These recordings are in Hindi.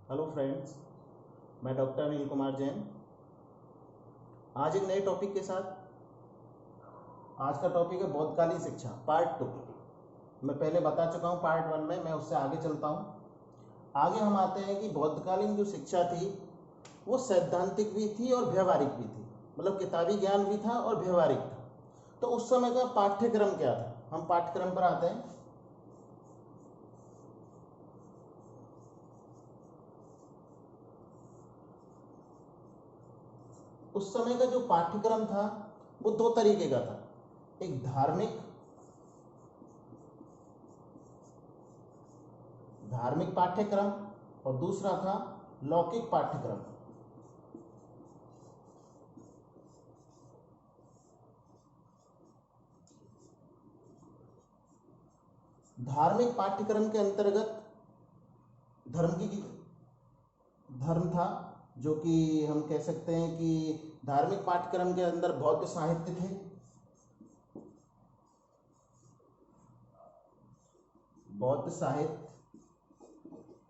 हेलो फ्रेंड्स, मैं डॉक्टर अनिल कुमार जैन। आज एक नए टॉपिक के साथ। आज का टॉपिक है बौद्धकालीन शिक्षा पार्ट 2। मैं पहले बता चुका हूँ पार्ट 1 में, मैं उससे आगे चलता हूँ। आगे हम आते हैं कि बौद्धकालीन जो शिक्षा थी वो सैद्धांतिक भी थी और व्यवहारिक भी थी, मतलब किताबी ज्ञान भी था और व्यवहारिक था। तो उस समय का पाठ्यक्रम क्या था, हम पाठ्यक्रम पर आते हैं। उस समय का जो पाठ्यक्रम था वो दो तरीके का था, एक धार्मिक पाठ्यक्रम और दूसरा था लौकिक पाठ्यक्रम। धार्मिक पाठ्यक्रम के अंतर्गत धर्म था, जो कि हम कह सकते हैं कि धार्मिक पाठ्यक्रम के अंदर बौद्ध साहित्य थे। बौद्ध साहित्य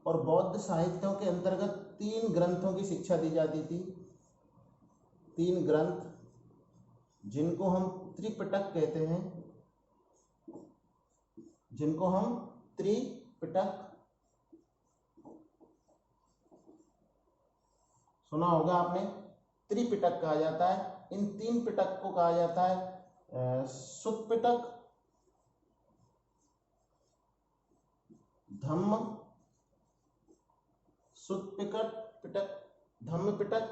और बौद्ध साहित्यों के अंतर्गत 3 ग्रंथों की शिक्षा दी जाती थी। 3 ग्रंथ जिनको हम त्रिपिटक कहते हैं, जिनको हम त्रिपिटक, सुना होगा आपने, त्रिपिटक कहा जाता है। इन 3 पिटक को कहा जाता है सुत्त पिटक, धम्म सुत्त पिटक, धम्म पिटक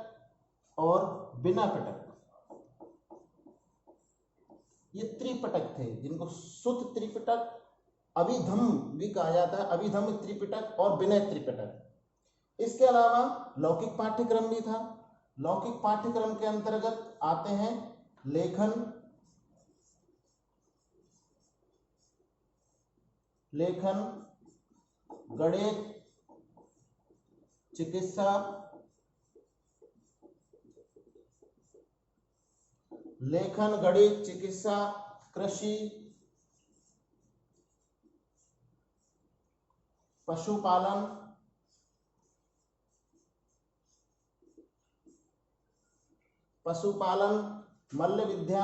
और बिना पिटक। ये त्रिपिटक थे जिनको सुत्त त्रिपिटक, अभिधम्म भी कहा जाता है, अभिधम्म त्रिपिटक और विनय त्रिपिटक। इसके अलावा लौकिक पाठ्यक्रम भी था। लौकिक पाठ्यक्रम के अंतर्गत आते हैं लेखन, गणित, चिकित्सा, कृषि, पशुपालन, मल्ल विद्या,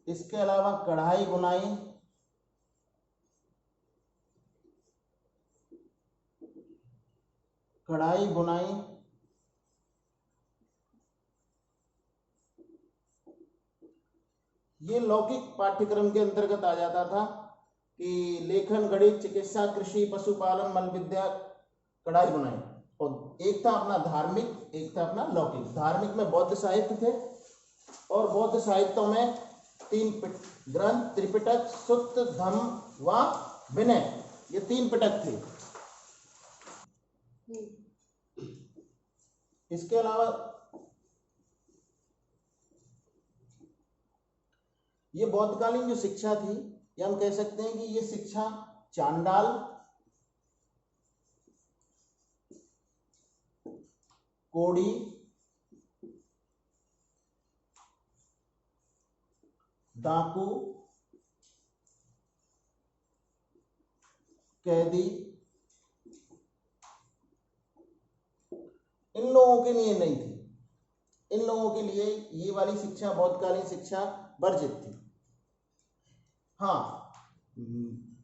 इसके अलावा कढ़ाई बुनाई, ये लौकिक पाठ्यक्रम के अंतर्गत आ जाता था कि लेखन, गणित, चिकित्सा, कृषि, पशुपालन, मल्ल विद्या, कढ़ाई बुनाई। और एक था अपना धार्मिक, एक था अपना लौकिक। धार्मिक में बौद्ध साहित्य थे और बौद्ध साहित्यों में 3 ग्रंथ, त्रिपिटक, सुत्त, धम्म व विनय, ये 3 पिटक थे। इसके अलावा ये बौद्धकालीन जो शिक्षा थी, ये हम कह सकते हैं कि ये शिक्षा चांडाल, कोड़ी, डाकू, कैदी, इन लोगों के लिए नहीं थी। इन लोगों के लिए ये वाली शिक्षा, बौद्धकालीन शिक्षा वर्जित थी। हाँ,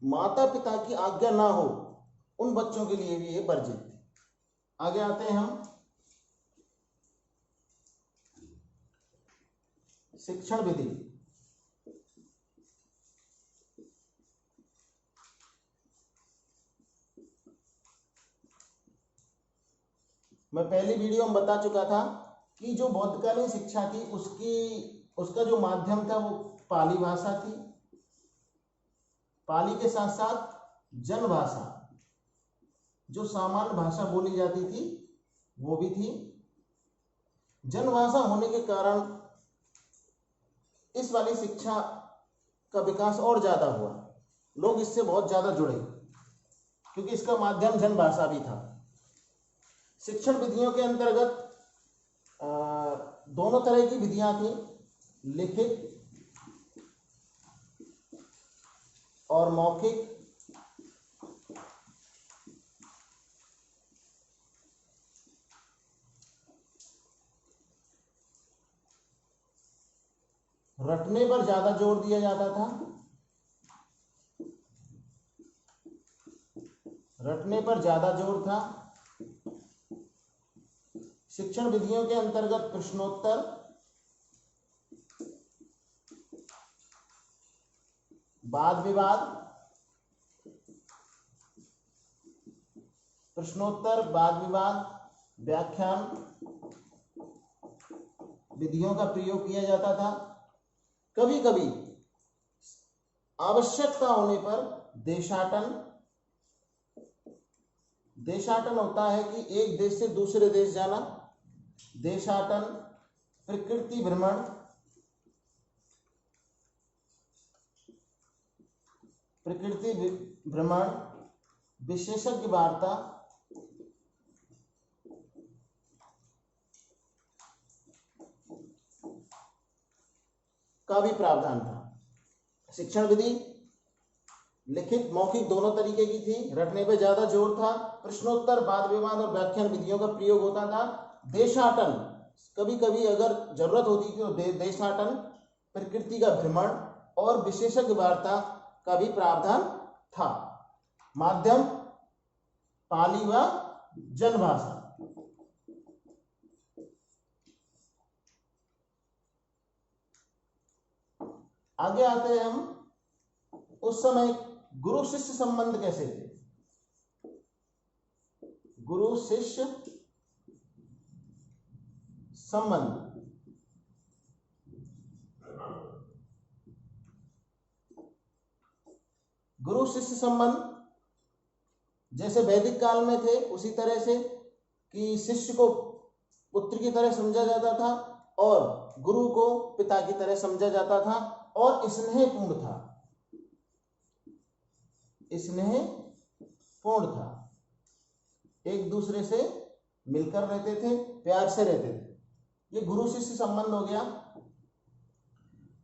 माता पिता की आज्ञा ना हो उन बच्चों के लिए भी ये वर्जित थी। आगे आते हैं हम शिक्षण विधि। मैं पहली वीडियो में बता चुका था कि जो बौद्धकालीन शिक्षा थी उसका जो माध्यम था वो पाली भाषा थी। पाली के साथ साथ जन भाषा, जो सामान्य भाषा बोली जाती थी, वो भी थी। जन भाषा होने के कारण इस वाली शिक्षा का विकास और ज्यादा हुआ। लोग इससे बहुत ज्यादा जुड़े क्योंकि इसका माध्यम जन भाषा भी था। शिक्षण विधियों के अंतर्गत दोनों तरह की विधियां थी, लिखित और मौखिक। रटने पर ज्यादा जोर दिया जाता था, रटने पर ज्यादा जोर था। शिक्षण विधियों के अंतर्गत प्रश्नोत्तर, वाद विवाद, प्रश्नोत्तर, वाद विवाद, व्याख्यान विधियों का प्रयोग किया जाता था। कभी कभी आवश्यकता होने पर देशाटन, देशाटन होता है कि एक देश से दूसरे देश जाना, देशाटन, प्रकृति भ्रमण, प्रकृति भ्रमण, विशेषज्ञ वार्ता, का भी प्रावधान था। शिक्षण विधि लिखित मौखिक दोनों तरीके की थी। रटने पे ज्यादा जोर था। प्रश्नोत्तर, वाद विवाद और व्याख्यान विधियों का प्रयोग होता था। देशाटन, कभी कभी अगर जरूरत होती थी तो देशाटन, प्रकृति का भ्रमण और विशेषज्ञ वार्ता का भी प्रावधान था। माध्यम पाली व जनभाषा। आगे आते हैं हम, उस समय गुरु शिष्य संबंध कैसे थे? गुरु शिष्य संबंध, गुरु शिष्य संबंध जैसे वैदिक काल में थे उसी तरह से कि शिष्य को पुत्र की तरह समझा जाता था और गुरु को पिता की तरह समझा जाता था और स्नेहपूर्ण था, स्नेहपूर्ण था। एक दूसरे से मिलकर रहते थे, प्यार से रहते थे। ये गुरु शिष्य संबंध हो गया।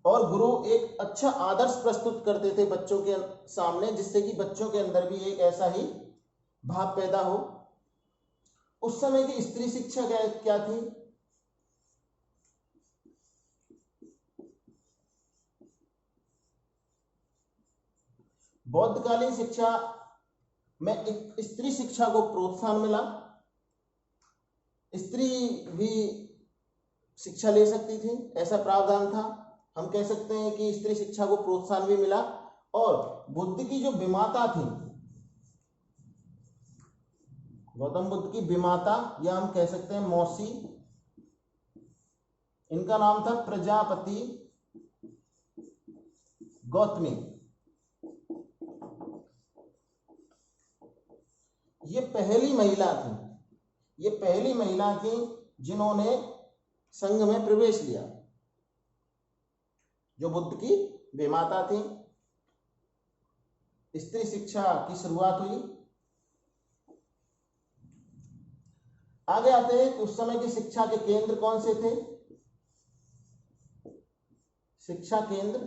और गुरु एक अच्छा आदर्श प्रस्तुत करते थे बच्चों के सामने, जिससे कि बच्चों के अंदर भी एक ऐसा ही भाव पैदा हो। उस समय की स्त्री शिक्षा क्या थी? बौद्धकालीन शिक्षा में स्त्री शिक्षा को प्रोत्साहन मिला। स्त्री भी शिक्षा ले सकती थी, ऐसा प्रावधान था। हम कह सकते हैं कि स्त्री शिक्षा को प्रोत्साहन भी मिला। और बुद्ध की जो विमाता थी, गौतम बुद्ध की विमाता या हम कह सकते हैं मौसी, इनका नाम था प्रजापति गौतमी। ये पहली महिला थी जिन्होंने संघ में प्रवेश लिया। जो बुद्ध की विमाता थी, स्त्री शिक्षा की शुरुआत हुई। आगे आते हैं कि उस समय की शिक्षा के केंद्र कौन से थे? शिक्षा केंद्र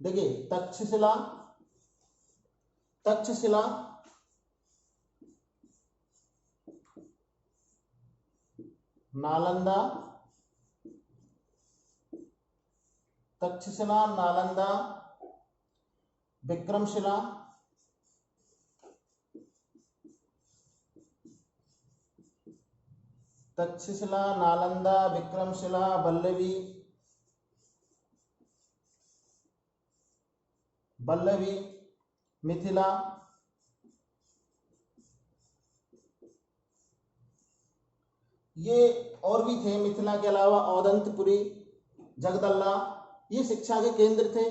देखिए, तक्षशिला, नालंदा, विक्रमशिला, नालंदा, विक्रमशिला, बल्लवी, मिथिला, ये और भी थे। मिथिला के अलावा औदंतपुरी, जगदल्ला, ये शिक्षा के केंद्र थे।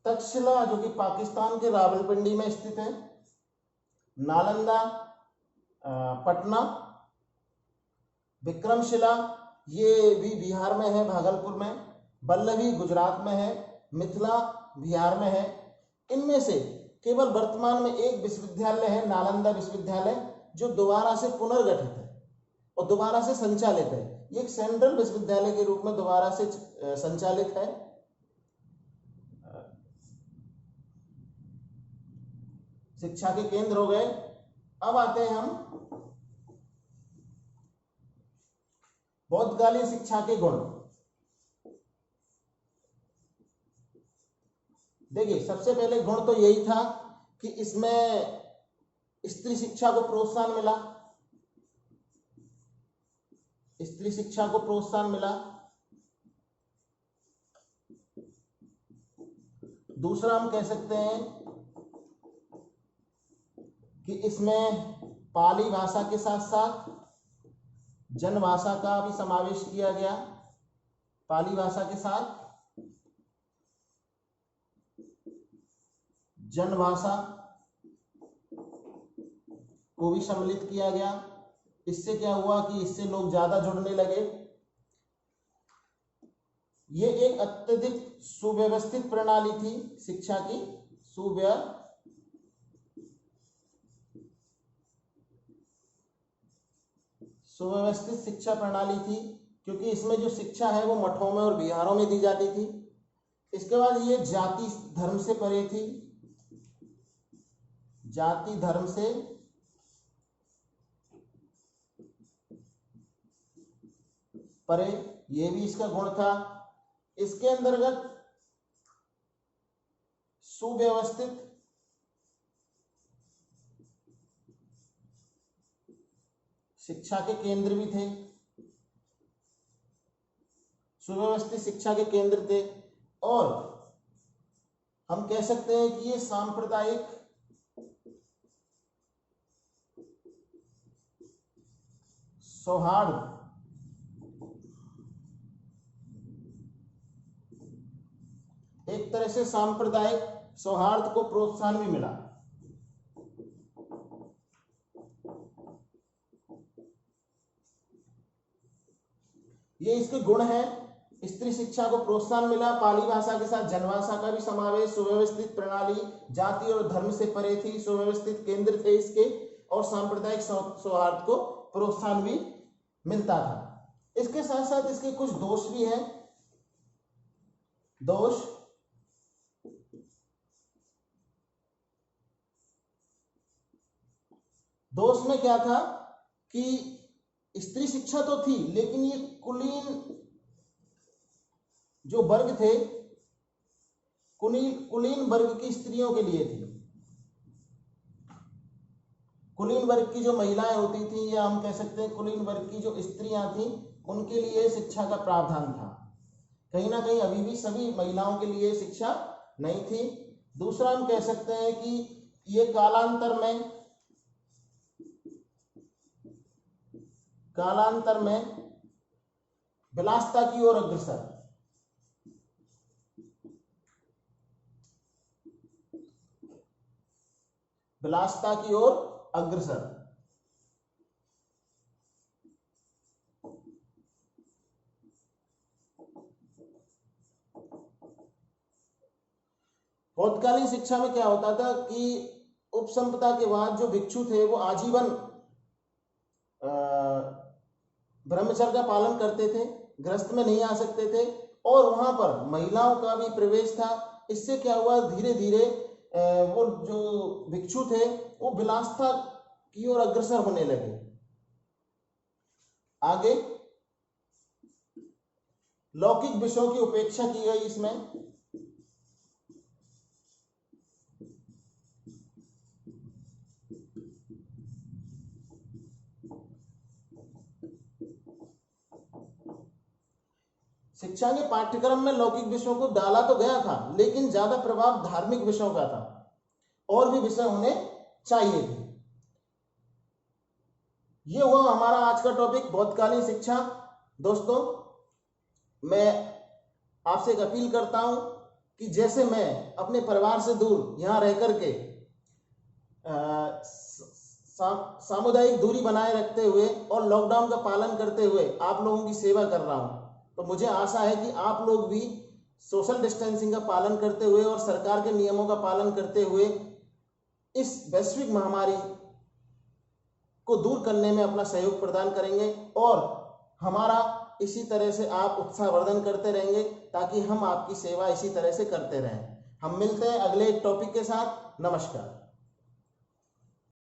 तक्षशिला जो कि पाकिस्तान के रावलपिंडी में स्थित है, नालंदा पटना, विक्रमशिला ये भी बिहार में है, भागलपुर में, बल्लवी गुजरात में है, मिथिला बिहार में है। इनमें से केवल वर्तमान में एक विश्वविद्यालय है, नालंदा विश्वविद्यालय, जो दोबारा से पुनर्गठित है और दोबारा से संचालित है। ये एक सेंट्रल विश्वविद्यालय के रूप में दोबारा से संचालित है। शिक्षा के केंद्र हो गए। अब आते हैं हम बौद्धकालीन शिक्षा के गुण। देखिए, सबसे पहले गुण तो यही था कि इसमें स्त्री शिक्षा को प्रोत्साहन मिला, स्त्री शिक्षा को प्रोत्साहन मिला। दूसरा हम कह सकते हैं कि इसमें पाली भाषा के साथ साथ जनभाषा का भी समावेश किया गया। पाली भाषा के साथ जनभाषा को भी सम्मिलित किया गया। इससे क्या हुआ कि इससे लोग ज्यादा जुड़ने लगे। ये एक अत्यधिक सुव्यवस्थित प्रणाली थी शिक्षा की, सुव्यवस्थित शिक्षा प्रणाली थी, क्योंकि इसमें जो शिक्षा है वो मठों में और विहारों में दी जाती थी। इसके बाद ये जाति धर्म से परे थी, जाति धर्म से परे, ये भी इसका गुण था। इसके अंतर्गत सुव्यवस्थित शिक्षा के केंद्र भी थे, सुव्यवस्थित शिक्षा के केंद्र थे। और हम कह सकते हैं कि ये सांप्रदायिक सौहार्द एक तरह से सांप्रदायिक सौहार्द को प्रोत्साहन भी मिला। ये इसके गुण हैं। स्त्री शिक्षा को प्रोत्साहन मिला, पाली भाषा के साथ जनभाषा का भी समावेश, सुव्यवस्थित प्रणाली, जाति और धर्म से परे थी, सुव्यवस्थित केंद्र थे इसके, और सांप्रदायिक सौहार्द को प्रोत्साहन भी मिलता था। इसके साथ साथ इसके कुछ दोष भी हैं। दोष में क्या था कि स्त्री शिक्षा तो थी, लेकिन ये कुलीन जो वर्ग थे, कुलीन वर्ग की स्त्रियों के लिए थी। कुलीन वर्ग की जो महिलाएं होती थी, या हम कह सकते हैं कुलीन वर्ग की जो स्त्रियां थी, उनके लिए शिक्षा का प्रावधान था। कहीं ना कहीं अभी भी सभी महिलाओं के लिए शिक्षा नहीं थी। दूसरा हम कह सकते हैं कि ये कालांतर में विलासिता की ओर अग्रसर, विलासिता की ओर अग्रसर। बौद्धकालीन शिक्षा में क्या होता था कि उपसंपदा के बाद जो भिक्षु थे वो आजीवन ब्रह्मचर्य का पालन करते थे, गृहस्थ में नहीं आ सकते थे, और वहां पर महिलाओं का भी प्रवेश था। इससे क्या हुआ, धीरे धीरे वो जो भिक्षु थे वो विलासिता की ओर अग्रसर होने लगे। आगे लौकिक विषयों की उपेक्षा की गई। इसमें शिक्षा के पाठ्यक्रम में लौकिक विषयों को डाला तो गया था, लेकिन ज्यादा प्रभाव धार्मिक विषयों का था, और भी विषय होने चाहिए थे। ये हुआ हमारा आज का टॉपिक, बौद्धकालीन शिक्षा। दोस्तों, मैं आपसे एक अपील करता हूं कि जैसे मैं अपने परिवार से दूर यहां रह करके सामुदायिक दूरी बनाए रखते हुए और लॉकडाउन का पालन करते हुए आप लोगों की सेवा कर रहा हूं, तो मुझे आशा है कि आप लोग भी सोशल डिस्टेंसिंग का पालन करते हुए और सरकार के नियमों का पालन करते हुए इस वैश्विक महामारी को दूर करने में अपना सहयोग प्रदान करेंगे, और हमारा इसी तरह से आप उत्साहवर्धन करते रहेंगे, ताकि हम आपकी सेवा इसी तरह से करते रहें। हम मिलते हैं अगले एक टॉपिक के साथ। नमस्कार।